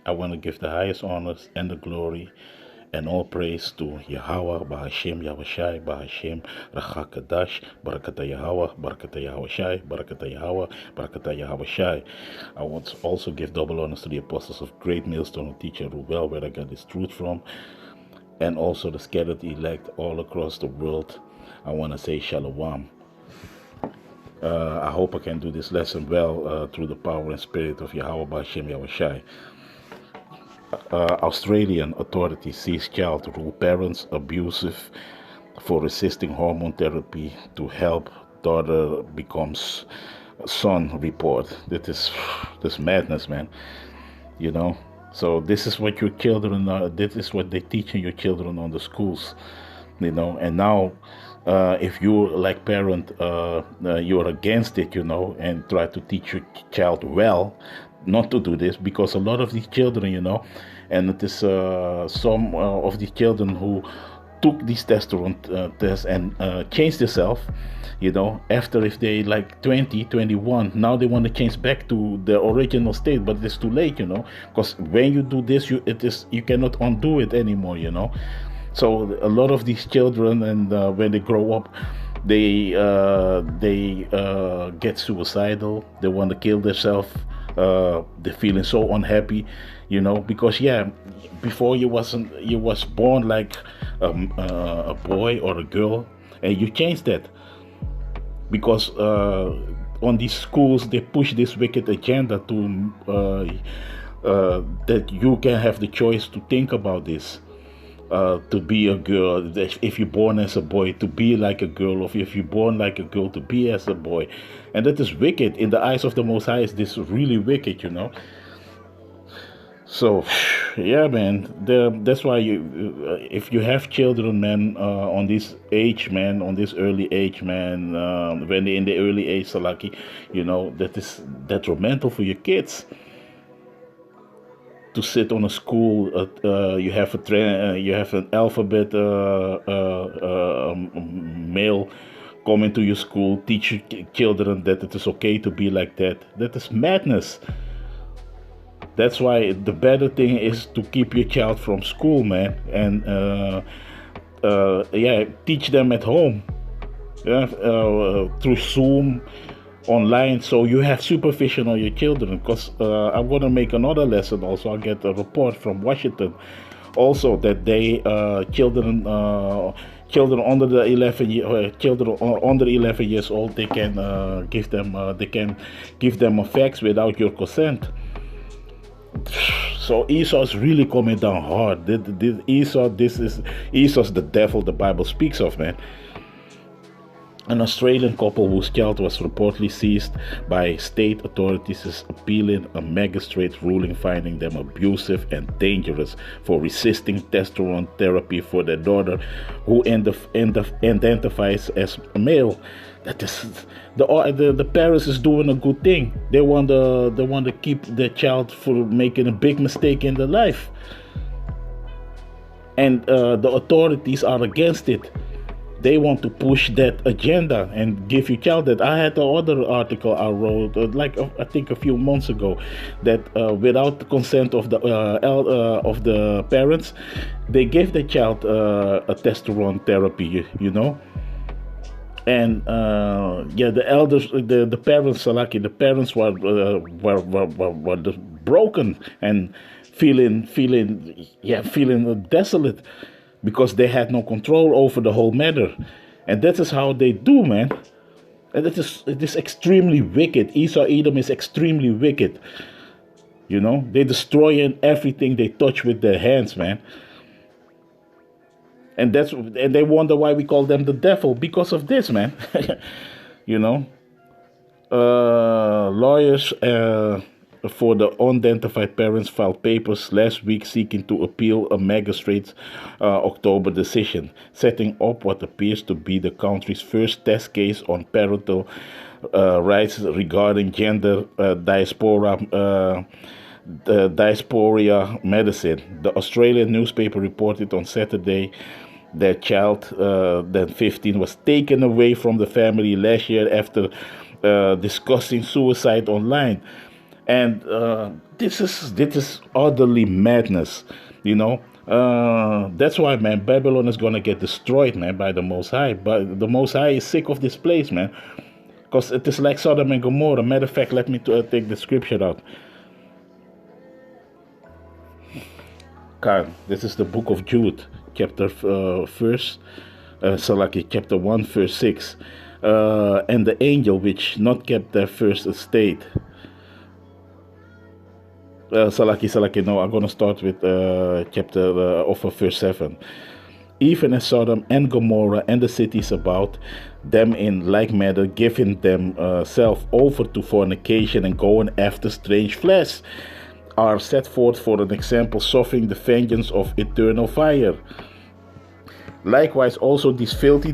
I want to give the highest honors and the glory and all praise to Yahawah, Bahashem, Yahawashi, Bahashem, Rawchaa, Qadash, Barakata Yahawah, Barakata Yahawashi, Barakata Yahawah, Barakata Yahawashi. I want to also give double honors to the apostles of Greatmillstone who teach in Reuben, where I got this truth from, and also the scattered elect all across the world. I want to say Shalom. I hope I can do this lesson well through the power and spirit of Yahawah, Bahashem, Yahawashi. Australian authorities seize child rule parents abusive for resisting hormone therapy to help daughter becomes son report. This madness, man. You know. So this is what your children are. This is what they're teaching your children on the schools. You know. And now, if you like parent, you're against it. You know, and try to teach your child well not to do this, because a lot of these children, you know, and it is some of these children who took these testosterone tests and changed themselves, you know, after if they like 20, 21, now they want to change back to the original state, but it's too late, you know, because when you do this, you cannot undo it anymore, you know. So a lot of these children, and when they grow up, they get suicidal. They want to kill themselves. They're feeling so unhappy, you know, because before you was born like a boy or a girl, and you changed that because on these schools they push this wicked agenda to that you can have the choice to think about this. To be a girl, if you're born as a boy, to be like a girl, or if you're born like a girl, to be as a boy. And that is wicked. In the eyes of the Most High, is this really wicked, you know? So, yeah, man, that's why if you have children, man, on this age, man, on this early age, man, when they're in the early age, Salaki, you know, that is detrimental for your kids. To sit on a school, you have an alphabet male coming to your school, teach your children that it is okay to be like that. That is madness. That's why the better thing is to keep your child from school, man, and teach them at home, through Zoom, online, so you have supervision on your children. Because I'm going to make another lesson also. I'll get a report from Washington also that they children under the 11 years old, they can give them a fax without your consent. So Esau is really coming down hard. Esau's the devil the Bible speaks of, man. An Australian couple whose child was reportedly seized by state authorities is appealing a magistrate's ruling finding them abusive and dangerous for resisting testosterone therapy for their daughter, who identifies as a male. That is the parents is doing a good thing. They want to keep their child from making a big mistake in their life, and the authorities are against it. They want to push that agenda and give you child that. I had the other article I wrote, I think a few months ago, that without the consent of the parents, they gave the child a testosterone therapy, you know. And the elders, the parents are lucky. The parents were broken and feeling desolate, because they had no control over the whole matter. And that is how they do, man. And it is extremely wicked. Edom is extremely wicked. You know, they destroying everything they touch with their hands, man. And they wonder why we call them the devil, because of this, man. You know, lawyers for the unidentified parents filed papers last week seeking to appeal a magistrate's October decision, setting up what appears to be the country's first test case on parental rights regarding gender diaspora medicine. The Australian newspaper reported on Saturday that child, then 15, was taken away from the family last year after discussing suicide online. And this is utterly madness, you know. That's why, man, Babylon is gonna get destroyed, man, by the Most High. But the Most High is sick of this place, man, because it is like Sodom and Gomorrah. Matter of fact, let me take the scripture out. Okay, this is the book of Jude, chapter chapter 1, verse 6. And the angel which not kept their first estate. No, I'm going to start with verse 7. Even as Sodom and Gomorrah and the cities about them in like manner, giving themselves over to fornication and going after strange flesh, are set forth for an example, suffering the vengeance of eternal fire. Likewise also these filthy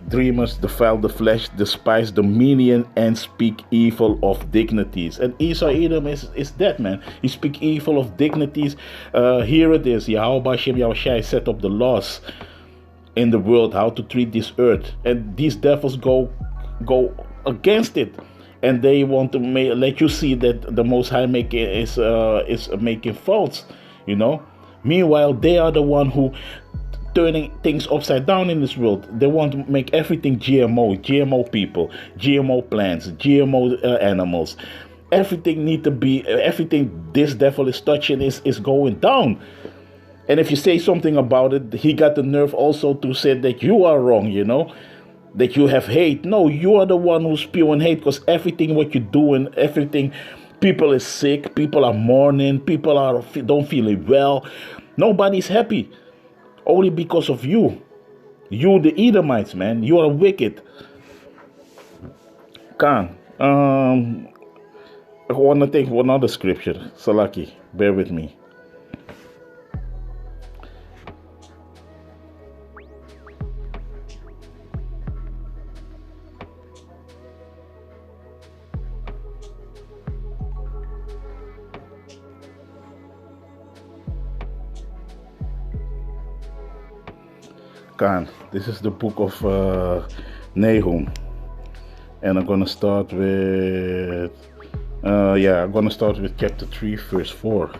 dreamers defile the flesh, despise dominion, and speak evil of dignities. And Esau Edom is that, man. He speak evil of dignities. Here it is. Yahawah Shem Yahawashi set up the laws in the world, how to treat this earth. And these devils go against it. And they want to let you see that the Most High is making faults, you know. Meanwhile, they are the one who turning things upside down in this world. They want to make everything GMO people, GMO plants, GMO animals. Everything need to be, everything this devil is touching is going down. And if you say something about it, he got the nerve also to say that you are wrong, you know, that you have hate. No, you are the one who's spewing hate, because everything what you're doing, everything, people is sick, people are mourning, people don't feel well. Nobody's happy. Only because of you. You, the Edomites, man. You are wicked. Khan. I want to take one other scripture. Salaki, bear with me. This is the book of Nahum, and I'm gonna start with chapter 3, verse 4.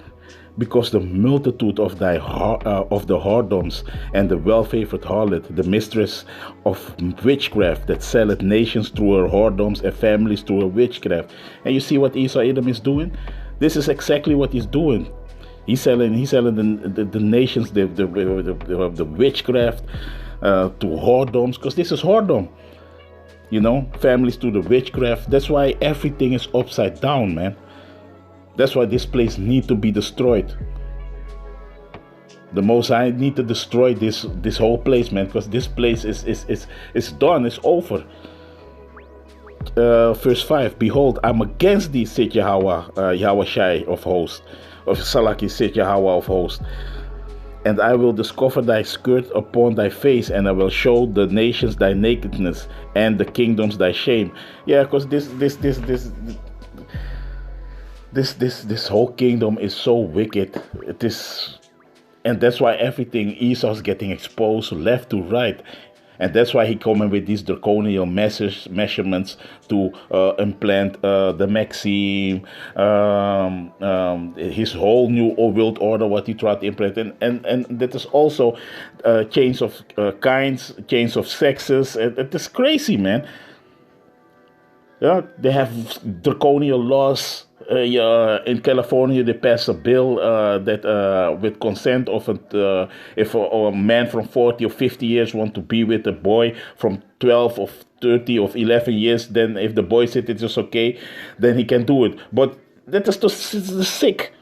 Because the multitude of the whoredoms and the well-favored harlot, the mistress of witchcraft, that selleth nations through her whoredoms and families through her witchcraft. And you see what Esau Edom is doing? This is exactly what he's doing. He's selling the nations, the witchcraft to whoredoms, because this is whoredom. You know, families to the witchcraft. That's why everything is upside down, man. That's why this place need to be destroyed. The Most High need to destroy this whole place, man, because this place is done. It's over. Verse 5. Behold, I'm against thee, said Yahawah, Yahawashi of hosts. Of Salaki, said Yahawah of hosts, and I will discover thy skirt upon thy face, and I will show the nations thy nakedness, and the kingdoms thy shame. Yeah, because this whole kingdom is so wicked. It is, and that's why everything Esau's getting exposed left to right. And that's why he coming with these draconian measurements to implant the Maxim, his whole new world order, what he tried to implement. And that is also change of kinds, change of sexes. It is crazy, man. Yeah, they have draconian laws. In California, they passed a bill that, with consent of if a man from 40 or 50 years want to be with a boy from 12 or 30 or 11 years, then if the boy said it is okay, then he can do it. But that is just sick.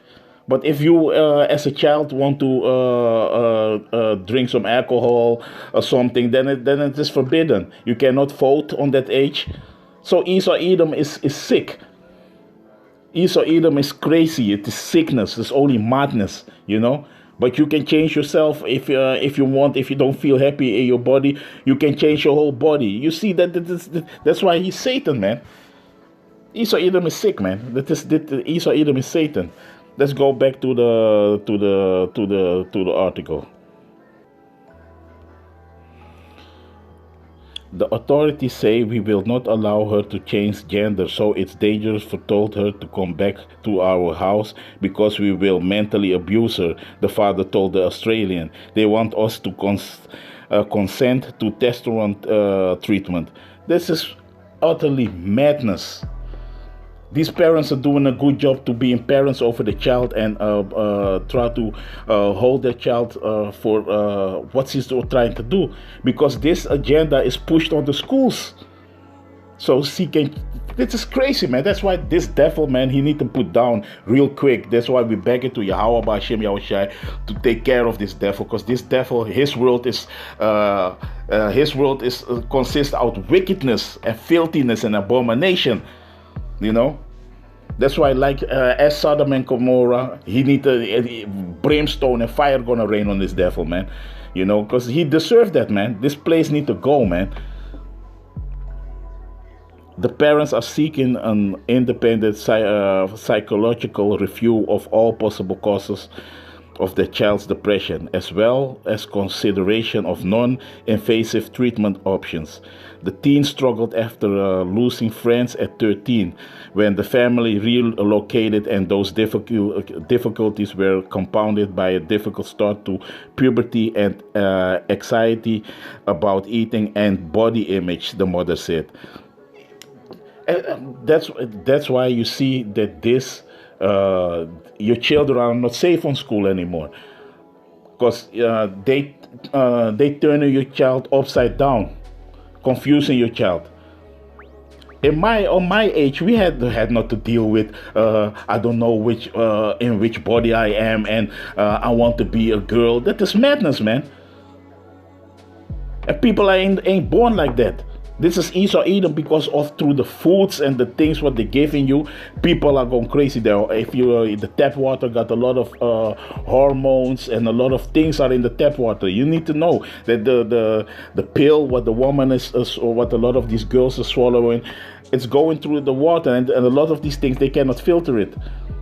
But if you, as a child, want to drink some alcohol or something, then it is forbidden. You cannot vote on that age. So Esau Edom is sick. Esau Edom is crazy. It is sickness. It's only madness, you know. But you can change yourself if you want. If you don't feel happy in your body, you can change your whole body. You see that's why he's Satan, man. Esau Edom is sick, man. Esau Edom is Satan. Let's go back to the article. The authorities say we will not allow her to change gender, so it's dangerous for told her to come back to our house because we will mentally abuse her, the father told the Australian. They want us to consent to testosterone treatment. This is utterly madness. These parents are doing a good job to being parents over the child and try to hold their child for what he's trying to do, because this agenda is pushed on the schools. So she can. This is crazy, man. That's why this devil, man, he need to put down real quick. That's why we beg it to Yahawah by Hashem Yahawashi to take care of this devil, because this devil, his world is consists of wickedness and filthiness and abomination. You know, that's why, like as Sodom and Gomorrah, he need to brimstone and fire gonna rain on this devil, man. You know, because he deserved that, man. This place need to go, man. The parents are seeking an independent psychological review of all possible causes of the child's depression, as well as consideration of non-invasive treatment options. The teen struggled after losing friends at 13, when the family relocated, and those difficulties were compounded by a difficult start to puberty and anxiety about eating and body image, the mother said. That's why you see that this your children are not safe on school anymore, because they turn your child upside down, confusing your child. On my age, we had not to deal with I don't know in which body I am, and I want to be a girl. That is madness, man. And people ain't born like that. This is Esau Edom, because of through the foods and the things what they're giving you, people are going crazy there. If the tap water got a lot of hormones and a lot of things are in the tap water. You need to know that the pill what the woman is or what a lot of these girls are swallowing, it's going through the water, and a lot of these things they cannot filter it.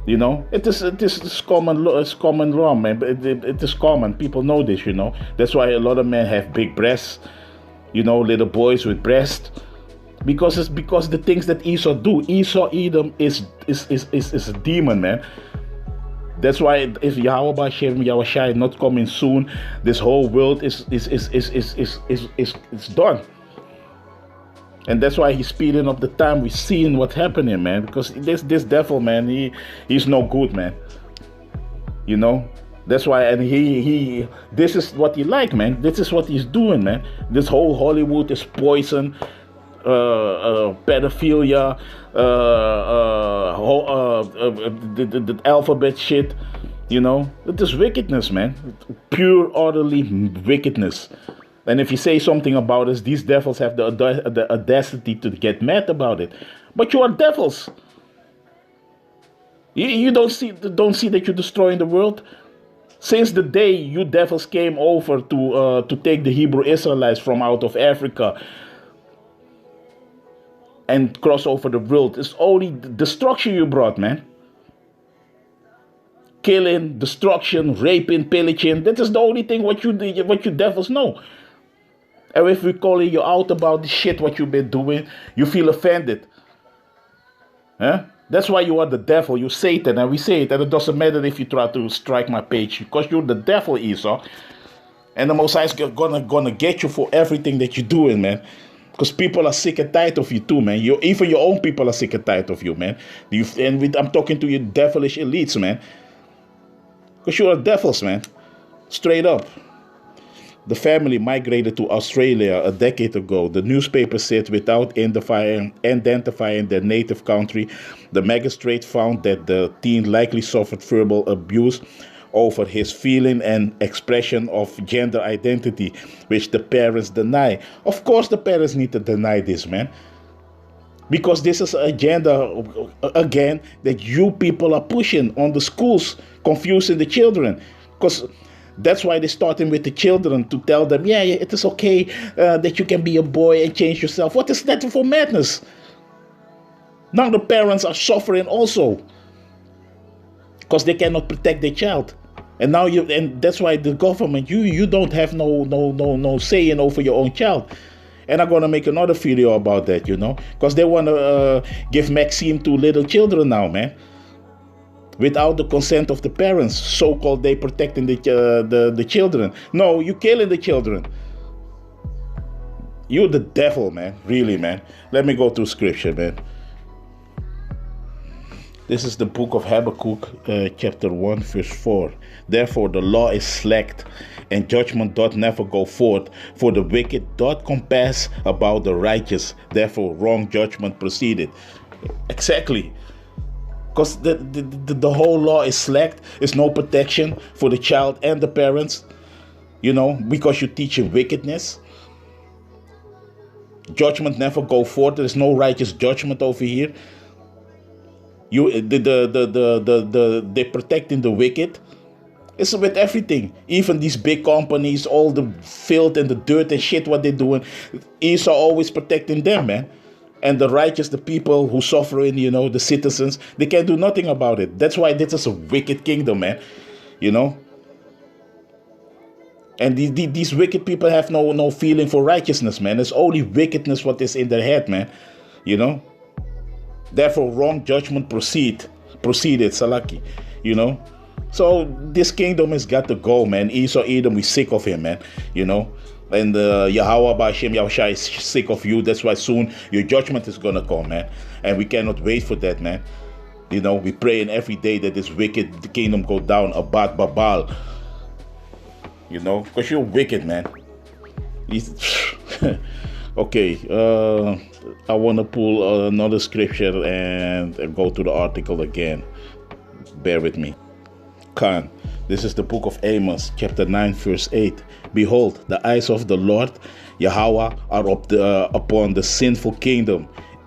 You know, it is common law, man. But it is common. People know this. You know, that's why a lot of men have big breasts. You know, little boys with breasts, because it's because the things that Esau do. Esau Edom is a demon, man. That's why if Yahawah by Hashem Yahawashi not coming soon, this whole world is done. And that's why he's speeding up the time. We're seeing what's happening, man. Because this devil, man, he's no good, man. You know. That's why, and he this is what he like, man. This is what he's doing, man. This whole Hollywood is poison, pedophilia, the alphabet shit. You know, it is wickedness, man. Pure, orderly wickedness. And if you say something about us, these devils have the audacity to get mad about it. But you are devils. You don't see that you're destroying the world. Since the day you devils came over to take the Hebrew Israelites from out of Africa and cross over the world, it's only destruction you brought, man. Killing, destruction, raping, pillaging. That is the only thing what you devils know. And if we're calling you out about the shit what you've been doing, you feel offended. Huh? That's why you are the devil, you Satan, and we say it, and it doesn't matter if you try to strike my page, because you're the devil, Esau. And the Most High is gonna get you for everything that you're doing, man. Because people are sick and tired of you too, man. Even your own people are sick and tired of you, man. I'm talking to you devilish elites, man. Because you are devils, man. Straight up. The family migrated to Australia a decade ago. The newspaper said without identifying their native country, the magistrate found that the teen likely suffered verbal abuse over his feeling and expression of gender identity, which the parents deny. Of course the parents need to deny this, man. Because this is an agenda, again, that you people are pushing on the schools, confusing the children. Because that's why they're starting with the children to tell them, yeah, it is okay that you can be a boy and change yourself. What is that for madness? Now the parents are suffering also because they cannot protect their child. And now and that's why the government, you don't have no saying over your own child. And I'm going to make another video about that, because they want to give vaccine to little children now, man. Without the consent of the parents, so-called they protecting the children. No, you killing the children. You're the devil, man. Really, man. Let me go to scripture, man. This is the book of Habakkuk, chapter 1, verse 4. Therefore the law is slacked, and judgment doth never go forth, for the wicked doth compass about the righteous. Therefore wrong judgment proceeded. Exactly. Because the whole law is slacked. There's no protection for the child and the parents, because you're teaching wickedness. Judgment never go forth. There's no righteous judgment over here. They're protecting the wicked. It's with everything. Even these big companies, all the filth and the dirt and shit, what they're doing, Esau always protecting them, man. And the righteous, the people who suffering, the citizens, they can't do nothing about it. That's why this is a wicked kingdom, man. And these wicked people have no feeling for righteousness, man. It's only wickedness what is in their head, man. Therefore, wrong judgment proceeded, Salaki, So this kingdom has got to go, man. Esau, Edom, we're sick of him, man, And Yahawah by Hashem, Yahawashi is sick of you. That's why soon your judgment is going to come, man. And we cannot wait for that, man. We praying every day that this wicked kingdom go down, Abad Babal. Because you're wicked, man. Okay, I want to pull another scripture and go to the article again. Bear with me. Khan, this is the book of Amos, chapter 9, verse 8. Behold, the eyes of the Lord, Yahawah, are upon the sinful kingdom,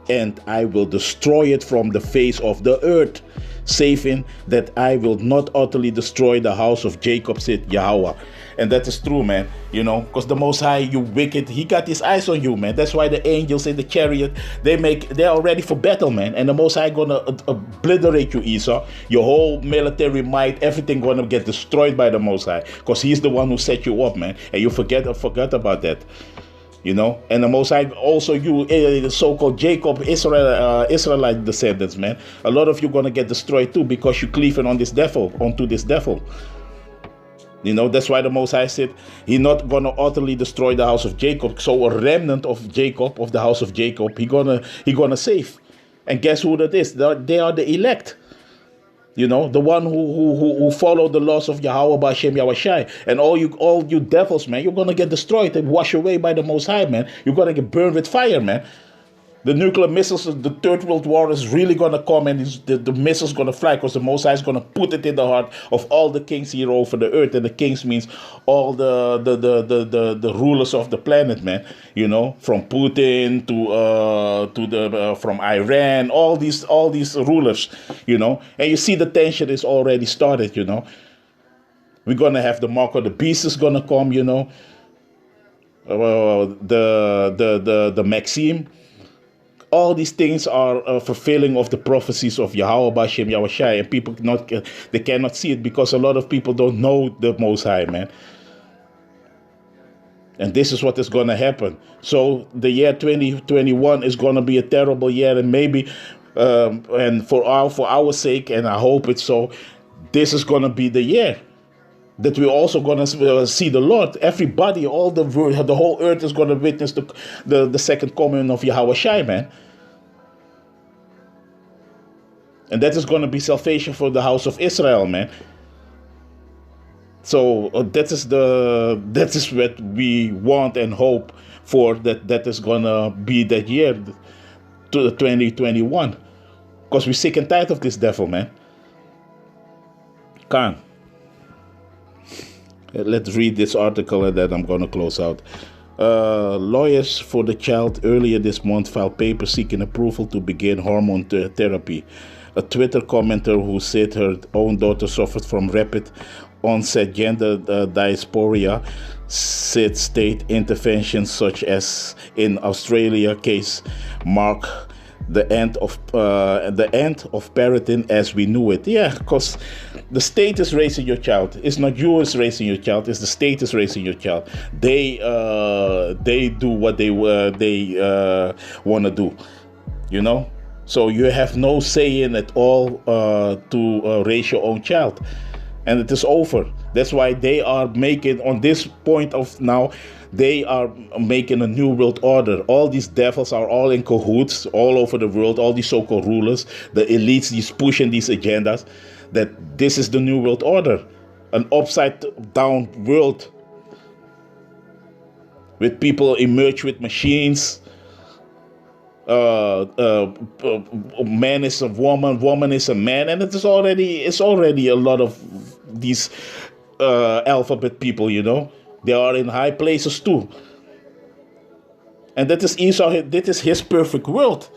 and I will destroy it from the face of the earth, saving that I will not utterly destroy the house of Jacob, said Yahawah. And that is true, man, because the Most High, you wicked, he got his eyes on you, man. That's why the angels in the chariot, they're all ready for battle, man. And the Most High gonna obliterate you, Esau. Your whole military might, everything gonna get destroyed by the Most High, because he's the one who set you up, man. And you forgot about that. And the Most High also, you, the so-called Jacob, Israelite descendants, man. A lot of you gonna get destroyed too, because you cleaving on onto this devil. That's why the Most High said he's not gonna utterly destroy the house of Jacob. So a remnant of Jacob, of the house of Jacob, he gonna save. And guess who that is? They are the elect. The one who follow the laws of Yahawah by Hashem Yahawashi. And all you devils, man, you're gonna get destroyed and washed away by the Most High, man. You're gonna get burned with fire, man. The nuclear missiles, the Third World War is really going to come, and the missiles going to fly, because the Most High is going to put it in the heart of all the kings here over the earth. And the kings means all the rulers of the planet, man. From Putin to from Iran, all these rulers, And you see the tension is already started, We're going to have the mark of the beast is going to come, the Maxim. All these things are a fulfilling of the prophecies of Yahawah by Hashem Yahawashi, and people they cannot see it because a lot of people don't know the Most High, man. And this is what is going to happen. So the year 2021 is going to be a terrible year, and maybe, and for our sake, and I hope it's so, this is going to be the year that we're also going to see the Lord. Everybody, all the whole earth is going to witness the second coming of Yahawashi, man. And that is going to be salvation for the house of Israel, man. So that is what we want and hope for, that is going to be that year, to the 2021. Because we're sick and tired of this devil, man. Khan. Let's read this article and then I'm going to close out. Lawyers for the child earlier this month filed papers seeking approval to begin hormone therapy. A Twitter commenter who said her own daughter suffered from rapid onset gender dysphoria said state interventions such as in Australia case Mark the end of parenting as we knew it. Yeah, because the state is raising your child. It's not you is raising your child. It's the state is raising your child. They do what they want to do. You know, so you have no say in at all to raise your own child, and it is over. That's why they are making, on this point of now, they are making a new world order. All these devils are all in cahoots all over the world, all these so-called rulers, the elites, these pushing these agendas, that this is the new world order, an upside-down world with people emerge with machines. Man is a woman, woman is a man, and it's already a lot of these alphabet people, you know. They are in high places too. And that is Esau, that is his perfect world.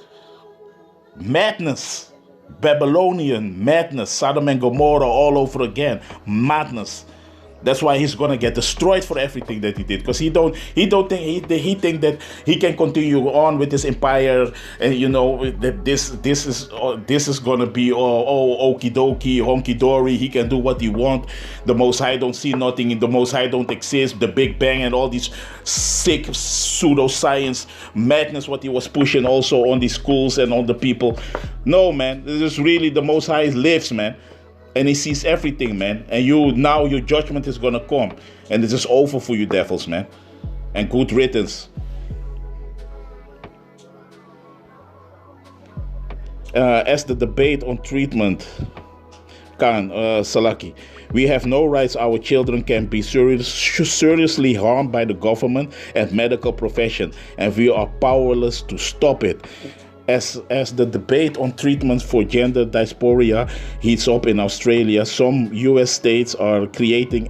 Madness, Babylonian madness, Sodom and Gomorrah all over again, madness. That's why he's gonna get destroyed for everything that he did, because he think that he can continue on with his empire, and you know that this is gonna be okie dokie, honky dory. He can do what he want. The Most High don't see nothing. The Most High don't exist. The Big Bang and all these sick pseudoscience madness. What he was pushing also on the schools and on the people. No, man, this is really the Most High lives, man. And he sees everything, man. And now your judgment is gonna come. And this is over for you devils, man. And good riddance. As the debate on treatment, Salaki, we have no rights. Our children can be seriously harmed by the government and medical profession, and we are powerless to stop it. As the debate on treatment for gender dysphoria heats up in Australia, some U.S. states are creating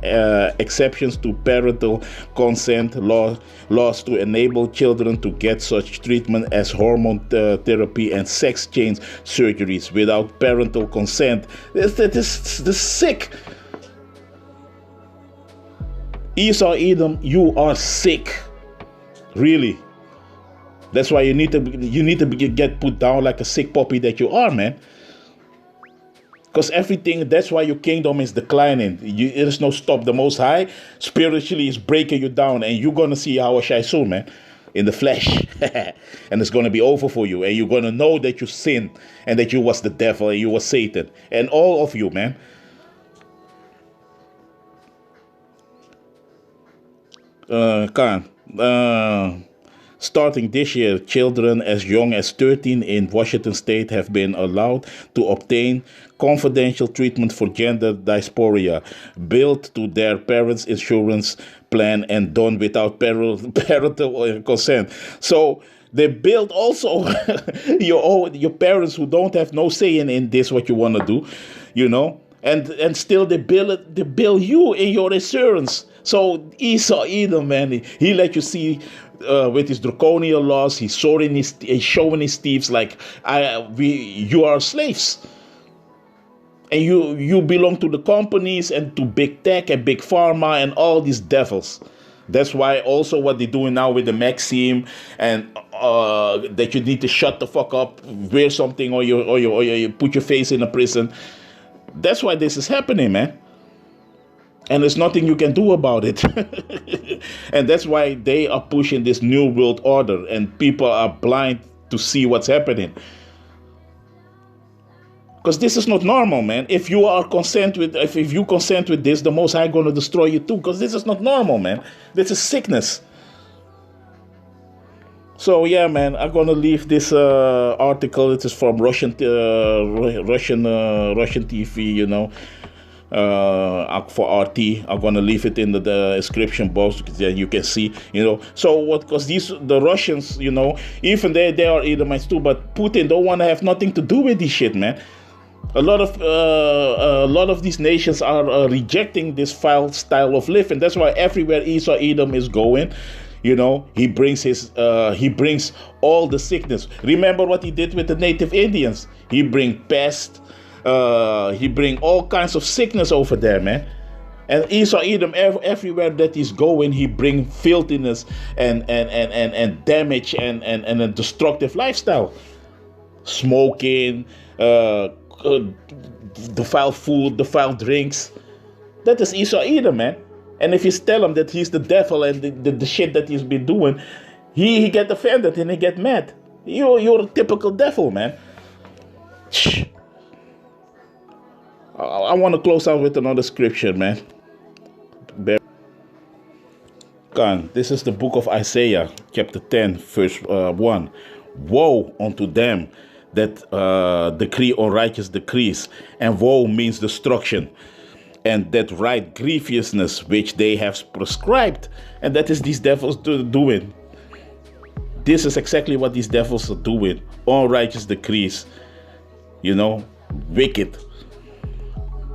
exceptions to parental consent laws to enable children to get such treatment as hormone therapy and sex change surgeries without parental consent. This is sick. Esau, Edom, you are sick. Really. That's why you need to get put down like a sick puppy that you are, man. Because everything, that's why your kingdom is declining. There is no stop. The Most High spiritually is breaking you down, and you're going to see Yahawashi soon, man, in the flesh. And it's going to be over for you, and you're going to know that you sinned, and that you was the devil, and you was Satan, and all of you, man. Starting this year, children as young as 13 in Washington state have been allowed to obtain confidential treatment for gender dysphoria, billed to their parents' insurance plan and done without parental consent. So they build also your parents who don't have no say in this, what you want to do, you know, and still they bill you in your insurance. So Esau, Edom, man, he let you see with his draconian laws, he's showing his thieves like you are slaves, and you belong to the companies and to big tech and big pharma and all these devils. That's why also what they're doing now with the Maxim and that you need to shut the fuck up, wear something, or you put your face in a prison. That's why this is happening, man. And there's nothing you can do about it. And that's why they are pushing this new world order, and people are blind to see what's happening. Because this is not normal, man. If you consent with this, the Most High going to destroy you too. Because this is not normal, man. This is sickness. So yeah, man, I'm gonna leave this article. It is from Russian TV, you know. For RT, I'm gonna leave it in the description box, then you can see, you know. So what? Because the Russians, you know, even they are Edomites too, but Putin don't want to have nothing to do with this shit, man. A lot of these nations are rejecting this foul style of living. That's why everywhere Esau Edom is going, you know, he brings all the sickness. Remember what he did with the native Indians? He bring pest. He bring all kinds of sickness over there, man. And Esau Edom, everywhere that he's going, he bring filthiness and damage and a destructive lifestyle. smoking, defiled food, defiled drinks. That is Esau Edom, man. And if you tell him that he's the devil and the shit that he's been doing, he get offended and he get mad. You're a typical devil, man. I want to close out with another scripture, man. This is the book of Isaiah, chapter 10, verse 1. Woe unto them that decree unrighteous decrees, and woe means destruction, and that write grievousness which they have prescribed, and that is these devils doing. This is exactly what these devils are doing. Unrighteous decrees, wicked.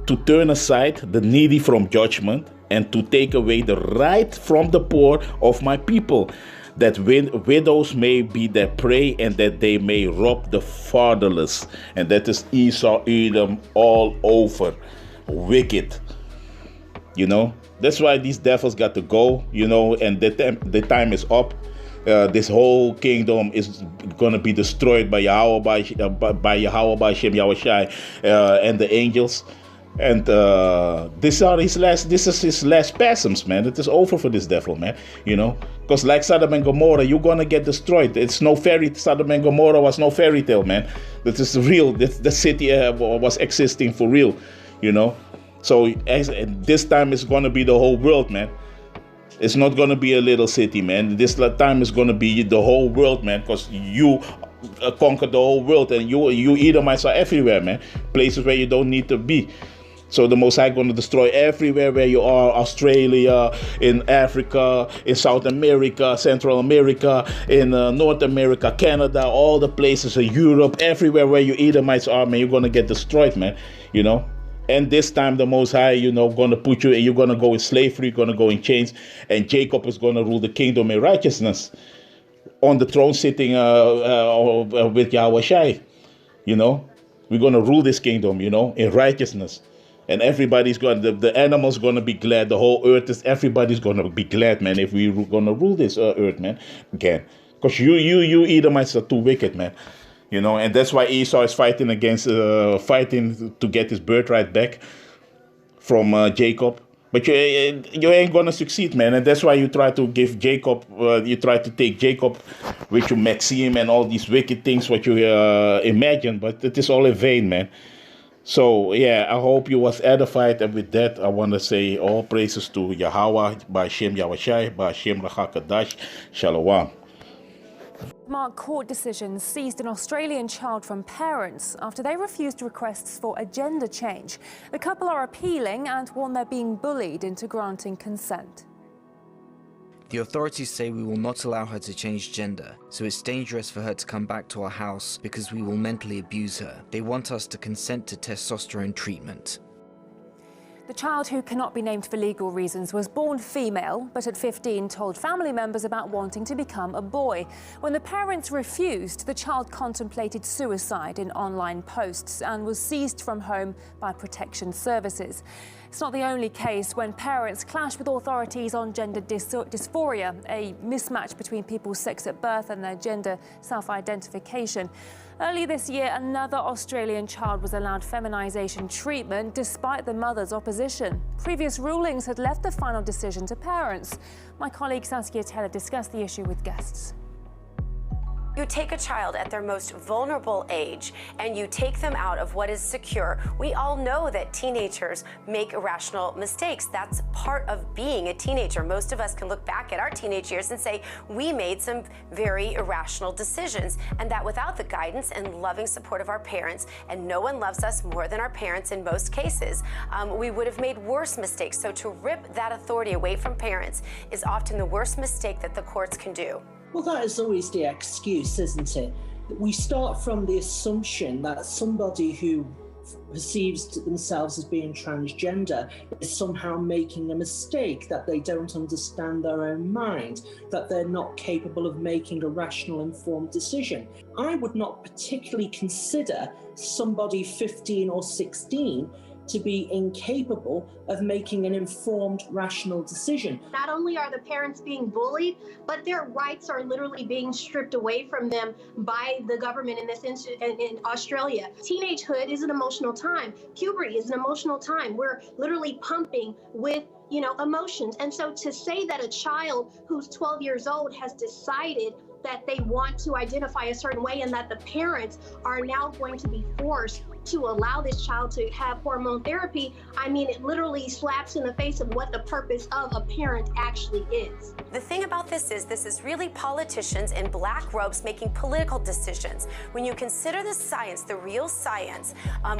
To turn aside the needy from judgment, and to take away the right from the poor of my people, that widows may be their prey, and that they may rob the fatherless. And that is Esau, Edom, all over. Wicked. That's why these devils got to go, and the time is up. This whole kingdom is going to be destroyed by Yahawah, by Yahawah, by Shem Yahawashi, and the angels. And this is his last spasms, man. It is over for this devil, man. Because like Sodom and Gomorrah, you're gonna get destroyed. It's no Sodom and Gomorrah was no fairy tale, man. This is real. The city was existing for real, So this time it's gonna be the whole world, man. It's not gonna be a little city, man. This time is gonna be the whole world, man. Because you conquered the whole world, and you Edomites are everywhere, man. Places where you don't need to be. So the Most High going to destroy everywhere where you are, Australia, in Africa, in South America, Central America, in North America, Canada, all the places in Europe, everywhere where you Edomites are, man, you're going to get destroyed, man, And this time the Most High, going to put you, and you're going to go in slavery, you're going to go in chains, and Jacob is going to rule the kingdom in righteousness, on the throne sitting with Yahawashi, We're going to rule this kingdom, in righteousness. And everybody's the animals going to be glad. The whole earth everybody's going to be glad, man, if we're going to rule this earth, man, again. Because you Edomites are too wicked, man. And that's why Esau is fighting to get his birthright back from Jacob. But you ain't going to succeed, man. And that's why you try to give Jacob, you try to take Jacob with your Maxim and all these wicked things, what you imagine. But it is all in vain, man. So, yeah, I hope you was edified. And with that, I want to say all praises to Yahawah, by Shem Yahawashi, by Shem Qadash, Shalom. Mark court decisions seized an Australian child from parents after they refused requests for a gender change. The couple are appealing and warn they're being bullied into granting consent. The authorities say we will not allow her to change gender, so it's dangerous for her to come back to our house because we will mentally abuse her. They want us to consent to testosterone treatment. The child, who cannot be named for legal reasons, was born female, but at 15 told family members about wanting to become a boy. When the parents refused, the child contemplated suicide in online posts and was seized from home by protection services. It's not the only case when parents clash with authorities on gender dysphoria, a mismatch between people's sex at birth and their gender self-identification. Early this year, another Australian child was allowed feminisation treatment despite the mother's opposition. Previous rulings had left the final decision to parents. My colleague Saskia Taylor discussed the issue with guests. You take a child at their most vulnerable age and you take them out of what is secure. We all know that teenagers make irrational mistakes. That's part of being a teenager. Most of us can look back at our teenage years and say we made some very irrational decisions, and that without the guidance and loving support of our parents, and no one loves us more than our parents in most cases, we would have made worse mistakes. So to rip that authority away from parents is often the worst mistake that the courts can do. Well, that is always the excuse, isn't it? We start from the assumption that somebody who perceives themselves as being transgender is somehow making a mistake, that they don't understand their own mind, that they're not capable of making a rational, informed decision. I would not particularly consider somebody 15 or 16 to be incapable of making an informed, rational decision. Not only are the parents being bullied, but their rights are literally being stripped away from them by the government in this in Australia. Teenagehood is an emotional time. Puberty is an emotional time. We're literally pumping with emotions. And so to say that a child who's 12 years old has decided that they want to identify a certain way and that the parents are now going to be forced to allow this child to have hormone therapy, I mean, it literally slaps in the face of what the purpose of a parent actually is. The thing about this is really politicians in black robes making political decisions. When you consider the science, the real science,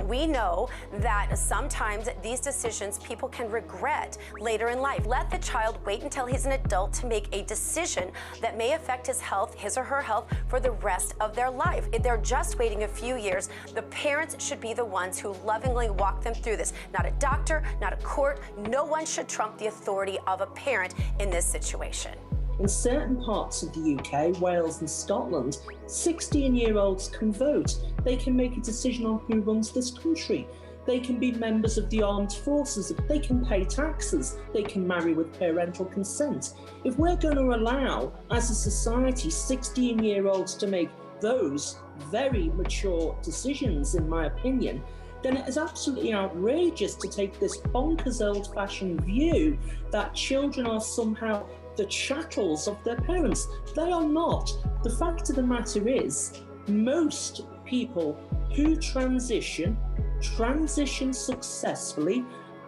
we know that sometimes these decisions people can regret later in life. Let the child wait until he's an adult to make a decision that may affect his health, his or her health, for the rest of their life. If they're just waiting a few years, the parents should be the ones who lovingly walk them through this. Not a doctor, not a court. No one should trump the authority of a parent in this situation. In certain parts of the UK, Wales and Scotland, 16-year-olds can vote. They can make a decision on who runs this country. They can be members of the armed forces. They can pay taxes. They can marry with parental consent. If we're going to allow, as a society, 16-year-olds to make those very mature decisions, in my opinion, then it is absolutely outrageous to take this bonkers old-fashioned view that children are somehow the chattels of their parents. They are not. The fact of the matter is, most people who transition successfully,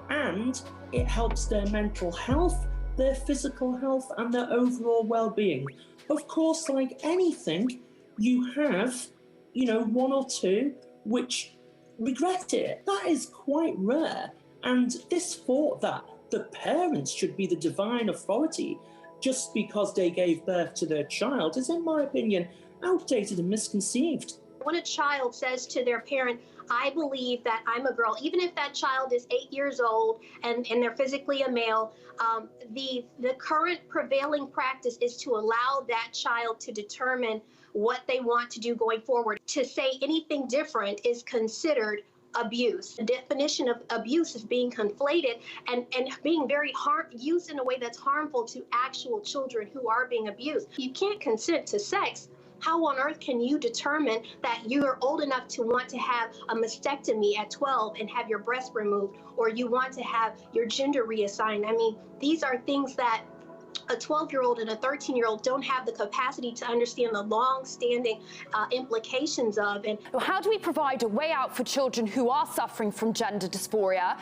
and it helps their mental health, their physical health, and their overall well-being. Of course, like anything, you have, one or two which regret it. That is quite rare. And this thought that the parents should be the divine authority just because they gave birth to their child is, in my opinion, outdated and misconceived. When a child says to their parent, I believe that I'm a girl, even if that child is 8 years old and they're physically a male, the current prevailing practice is to allow that child to determine what they want to do going forward. To say anything different is considered abuse. The definition of abuse is being conflated and being used in a way that's harmful to actual children who are being abused. You can't consent to sex. How on earth can you determine that you are old enough to want to have a mastectomy at 12 and have your breast removed, or you want to have your gender reassigned? I mean, these are things that a 12-year-old and a 13-year-old don't have the capacity to understand the long-standing implications of. And how do we provide a way out for children who are suffering from gender dysphoria?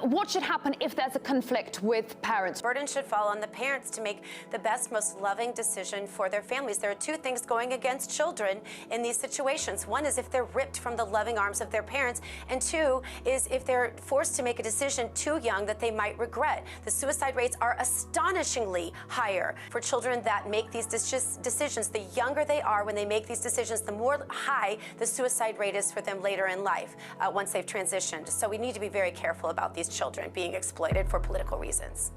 What should happen if there's a conflict with parents? Burden should fall on the parents to make the best, most loving decision for their families. There are two things going against children in these situations. One is if they're ripped from the loving arms of their parents, and two is if they're forced to make a decision too young that they might regret. The suicide rates are astonishingly higher for children that make these decisions. The younger they are when they make these decisions, the more high the suicide rate is for them later in life once they've transitioned. So we need to be very careful about these children being exploited for political reasons.